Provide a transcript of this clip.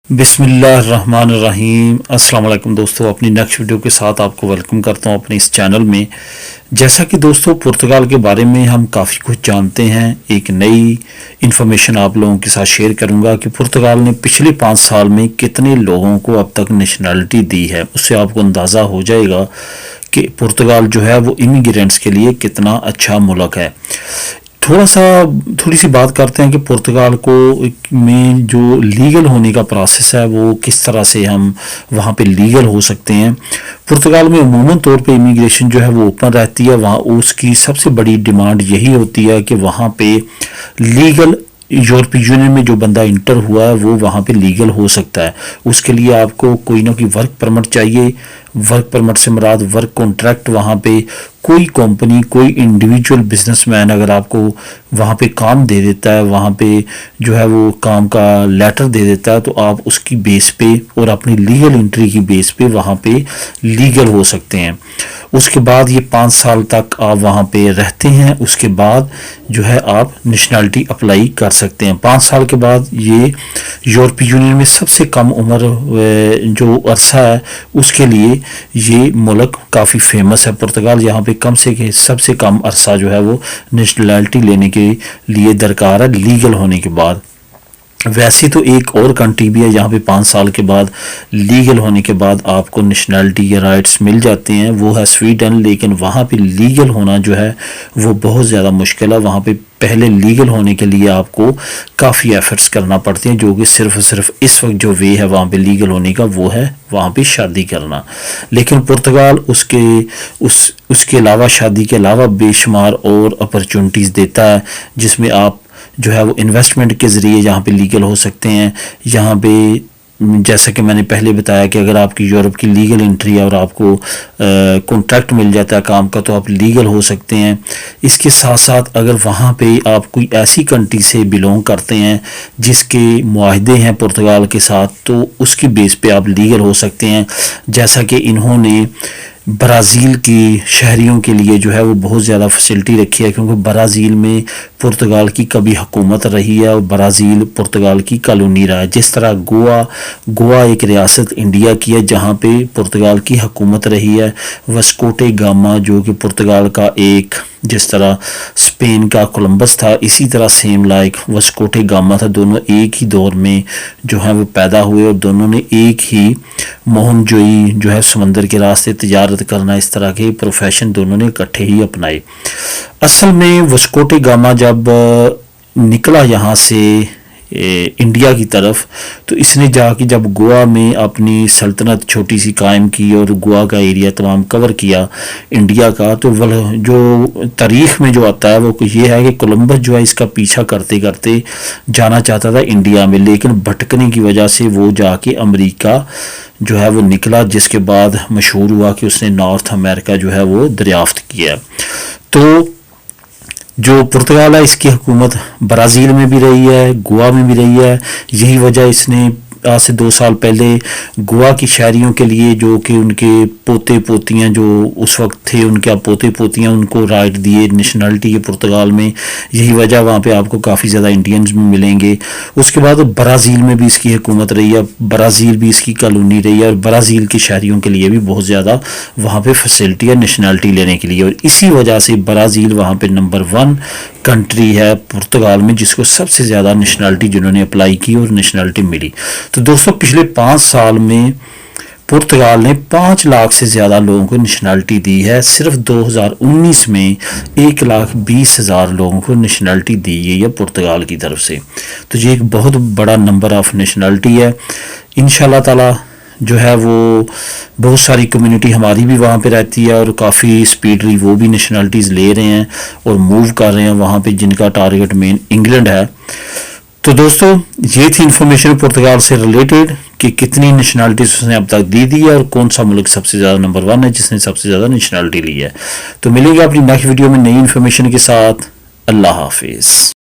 بسم اللہ الرحمن الرحیم۔ السلام علیکم دوستو، اپنی نیکسٹ ویڈیو کے ساتھ آپ کو ویلکم کرتا ہوں اپنے اس چینل میں۔ جیسا کہ دوستو پرتگال کے بارے میں ہم کافی کچھ جانتے ہیں، ایک نئی انفارمیشن آپ لوگوں کے ساتھ شیئر کروں گا کہ پرتگال نے پچھلے 5 سال میں کتنے لوگوں کو اب تک نیشنلٹی دی ہے۔ اس سے آپ کو اندازہ ہو جائے گا کہ پرتگال جو ہے وہ امیگرینٹس کے لیے کتنا اچھا ملک ہے۔ تھوڑی سی بات کرتے ہیں کہ پرتگال میں جو لیگل ہونے کا پروسیس ہے وہ کس طرح سے ہم وہاں پہ لیگل ہو سکتے ہیں۔ پرتگال میں عموماً طور پہ امیگریشن جو ہے وہ اوپن رہتی ہے، وہاں اس کی سب سے بڑی ڈیمانڈ یہی ہوتی ہے کہ وہاں پہ لیگل یورپی یونین میں جو بندہ انٹر ہوا ہے وہ وہاں پہ لیگل ہو سکتا ہے۔ اس کے لیے آپ کو کوئی نہ کوئی ورک پرمٹ چاہیے۔ ورک پرمٹ سے مراد ورک کانٹریکٹ، وہاں پہ کوئی کمپنی، کوئی انڈیویجول بزنس مین اگر آپ کو وہاں پہ کام دے دیتا ہے، وہاں پہ جو ہے وہ کام کا لیٹر دے دیتا ہے، تو آپ اس کی بیس پہ اور اپنی لیگل انٹری کی بیس پہ وہاں پہ لیگل ہو سکتے ہیں۔ اس کے بعد یہ 5 سال تک آپ وہاں پہ رہتے ہیں، اس کے بعد جو ہے آپ نیشنلٹی اپلائی کر سکتے ہیں۔ 5 سال کے بعد یہ یورپی یونین میں سب سے کم عمر جو عرصہ ہے اس کے لیے یہ ملک کافی فیمس ہے۔ پرتگال یہاں پہ سب سے کم عرصہ جو ہے وہ نیشنلٹی لینے کے لیے درکار ہے لیگل ہونے کے بعد۔ ویسے تو ایک اور کنٹری بھی ہے یہاں پہ 5 سال کے بعد لیگل ہونے کے بعد آپ کو نیشنلٹی یا رائٹس مل جاتے ہیں، وہ ہے سویڈن۔ لیکن وہاں پہ لیگل ہونا جو ہے وہ بہت زیادہ مشکل ہے۔ وہاں پہ پہلے لیگل ہونے کے لیے آپ کو کافی ایفرٹس کرنا پڑتے ہیں، جو کہ صرف اس وقت جو وے ہے وہاں پہ لیگل ہونے کا وہ ہے وہاں پہ شادی کرنا۔ لیکن پرتگال اس کے علاوہ، شادی کے علاوہ بے شمار اور اپرچونٹیز دیتا ہے، جس میں آپ جو ہے وہ انویسٹمنٹ کے ذریعے یہاں پہ لیگل ہو سکتے ہیں۔ یہاں پہ جیسا کہ میں نے پہلے بتایا کہ اگر آپ کی یورپ کی لیگل انٹری ہے اور آپ کو کانٹریکٹ مل جاتا ہے کام کا تو آپ لیگل ہو سکتے ہیں۔ اس کے ساتھ ساتھ اگر وہاں پہ آپ کوئی ایسی کنٹری سے بلونگ کرتے ہیں جس کے معاہدے ہیں پرتگال کے ساتھ، تو اس کی بیس پہ آپ لیگل ہو سکتے ہیں۔ جیسا کہ انہوں نے برازیل کی شہریوں کے لیے جو ہے وہ بہت زیادہ فیسلٹی رکھی ہے، کیونکہ برازیل میں پرتگال کی کبھی حکومت رہی ہے اور برازیل پرتگال کی کالونی رہا ہے۔ جس طرح گوا ایک ریاست انڈیا کی ہے جہاں پہ پرتگال کی حکومت رہی ہے۔ واسکوٹے گاما جو کہ پرتگال کا ایک، جس طرح اسپین کا کولمبس تھا، اسی طرح سیم لائک واسکوٹے گاما تھا، دونوں ایک ہی دور میں جو ہے وہ پیدا ہوئے اور دونوں نے ایک ہی مہم جوئی جو ہے سمندر کے راستے تجارت کرنا، اس طرح کے پروفیشن دونوں نے اکٹھے ہی اپنائے۔ اصل میں واسکوٹے گاما جب نکلا یہاں سے انڈیا کی طرف، تو اس نے جا کے جب گوا میں اپنی سلطنت چھوٹی سی قائم کی اور گوا کا ایریا تمام کور کیا انڈیا کا، تو جو تاریخ میں جو آتا ہے وہ یہ ہے کہ کولمبس جو ہے اس کا پیچھا کرتے کرتے جانا چاہتا تھا انڈیا میں، لیکن بھٹکنے کی وجہ سے وہ جا کے امریکہ جو ہے وہ نکلا، جس کے بعد مشہور ہوا کہ اس نے نارتھ امریکہ جو ہے وہ دریافت کیا۔ تو جو پرتگال ہے اس کی حکومت برازیل میں بھی رہی ہے، گوا میں بھی رہی ہے۔ یہی وجہ اس نے آج سے 2 سال پہلے گوا کی شہریوں کے لیے، جو کہ ان کے پوتے پوتیاں جو اس وقت تھے، ان کے پوتے پوتیاں، ان کو رائٹ دیے نیشنلٹی کے پرتگال میں۔ یہی وجہ وہاں پہ آپ کو کافی زیادہ انڈینز بھی ملیں گے۔ اس کے بعد برازیل میں بھی اس کی حکومت رہی ہے، برازیل بھی اس کی کالونی رہی ہے، اور برازیل کے شہریوں کے لیے بھی بہت زیادہ وہاں پہ فیسلٹی ہے نیشنلٹی لینے کے لیے، اور اسی وجہ سے برازیل وہاں پہ نمبر 1 کنٹری ہے پرتگال میں جس کو سب سے زیادہ نیشنلٹی جنہوں نے اپلائی کی اور نیشنلٹی ملی۔ تو دوستو پچھلے 5 سال میں پرتگال نے 5 لاکھ سے زیادہ لوگوں کو نیشنلٹی دی ہے۔ صرف 2019 میں 1,20,000 لوگوں کو نیشنلٹی دی گئی ہے پرتگال کی طرف سے۔ تو یہ ایک بہت بڑا نمبر آف نیشنلٹی ہے۔ انشاءاللہ تعالی جو ہے وہ بہت ساری کمیونٹی ہماری بھی وہاں پہ رہتی ہے، اور کافی سپیڈلی وہ بھی نیشنلٹیز لے رہے ہیں اور موو کر رہے ہیں وہاں پہ، جن کا ٹارگٹ مین انگلینڈ ہے۔ تو دوستو یہ تھی انفارمیشن پرتگال سے ریلیٹڈ کہ کتنی نیشنلٹیز اس نے اب تک دی ہے اور کون سا ملک سب سے زیادہ نمبر 1 ہے جس نے سب سے زیادہ نیشنلٹی لی ہے۔ تو ملیں گے اپنی نیکسٹ ویڈیو میں نئی انفارمیشن کے ساتھ۔ اللہ حافظ۔